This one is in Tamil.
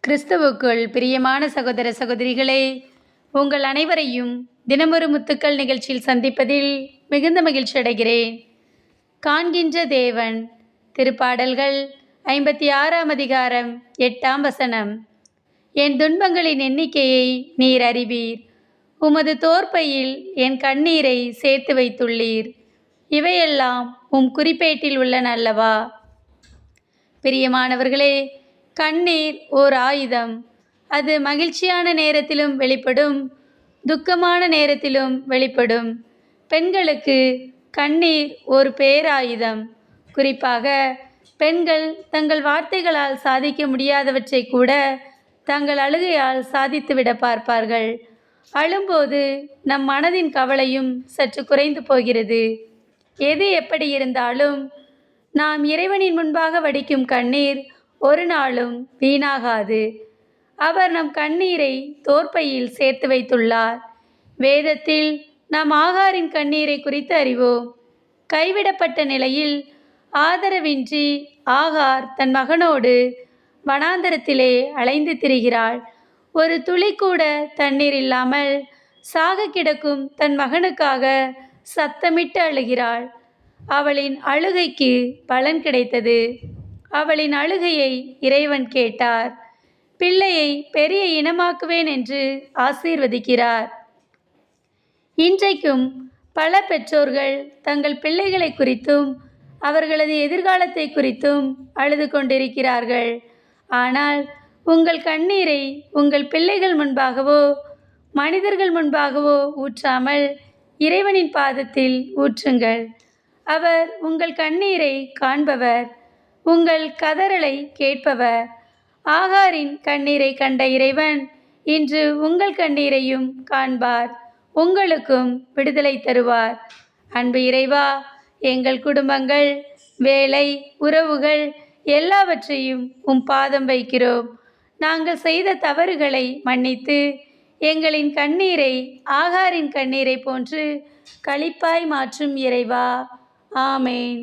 கிறிஸ்துவுக்குள் பிரியமான சகோதர சகோதரிகளே, உங்கள் அனைவரையும் தினமொரு முத்துக்கள் நிகழ்ச்சியில் சந்திப்பதில் மிகுந்த மகிழ்ச்சி அடைகிறேன். காண்கின்ற தேவன். திருப்பாடல்கள் 56ஆம் அதிகாரம் 8ஆம் வசனம். என் துன்பங்களின் எண்ணிக்கையை நீர் அறிவீர், உமது தோற்பையில் என் கண்ணீரை சேர்த்து வைத்துள்ளீர். இவையெல்லாம் உம் குறிப்பேட்டில் உள்ளன அல்லவா? பிரியமானவர்களே, கண்ணீர் ஓர் ஆயுதம். அது மகிழ்ச்சியான நேரத்திலும் வெளிப்படும், துக்கமான நேரத்திலும் வெளிப்படும். பெண்களுக்கு கண்ணீர் ஒரு பேராயுதம். குறிப்பாக பெண்கள் தங்கள் வார்த்தைகளால் சாதிக்க முடியாதவற்றை கூட தங்கள் அழுகையால் சாதித்துவிட பார்ப்பார்கள். அழும்போது நம் மனதின் கவலையும் சற்று குறைந்து போகிறது. எது எப்படி இருந்தாலும் நாம் இறைவனின் முன்பாக வடிக்கும் கண்ணீர் ஒரு நாளும் வீணாகாது. அவர் நம் கண்ணீரை தோற்பையில் சேர்த்து வைத்துள்ளார். வேதத்தில் நாம் ஆகாரின் கண்ணீரை குறித்து அறிவோம். கைவிடப்பட்ட நிலையில் ஆதரவின்றி ஆகார் தன் மகனோடு வனாந்தரத்திலே அலைந்து திரிகிறாள். ஒரு துளி கூட தண்ணீர் இல்லாமல் சாக கிடக்கும் தன் மகனுக்காக சத்தமிட்டு அழுகிறாள். அவளின் அழுகைக்கு பலன் கிடைத்தது. அவளின் அழுகையை இறைவன் கேட்டார். பிள்ளையை பெரிய இனமாக்குவேன் என்று ஆசீர்வதிக்கிறார். இன்றைக்கும் பல பெற்றோர்கள் தங்கள் பிள்ளைகளை குறித்தும் அவர்களது எதிர்காலத்தை குறித்தும் அழுது கொண்டிருக்கிறார்கள். ஆனால் உங்கள் கண்ணீரை உங்கள் பிள்ளைகள் முன்பாகவோ மனிதர்கள் முன்பாகவோ ஊற்றாமல் இறைவனின் பாதத்தில் ஊற்றுங்கள். அவர் உங்கள் கண்ணீரை காண்பவர், உங்கள் கதறலை கேட்பவர். ஆகாரின் கண்ணீரை கண்ட இறைவன் இன்று உங்கள் கண்ணீரையும் காண்பார், உங்களுக்கும் விடுதலை தருவார். அன்பு இறைவா, எங்கள் குடும்பங்கள், வேலை, உறவுகள் எல்லாவற்றையும் உம் பாதம் வைக்கிறோம். நாங்கள் செய்த தவறுகளை மன்னித்து எங்களின் கண்ணீரை ஆகாரின் கண்ணீரை போன்று களிப்பாய் மாற்றும் இறைவா. ஆமேன்.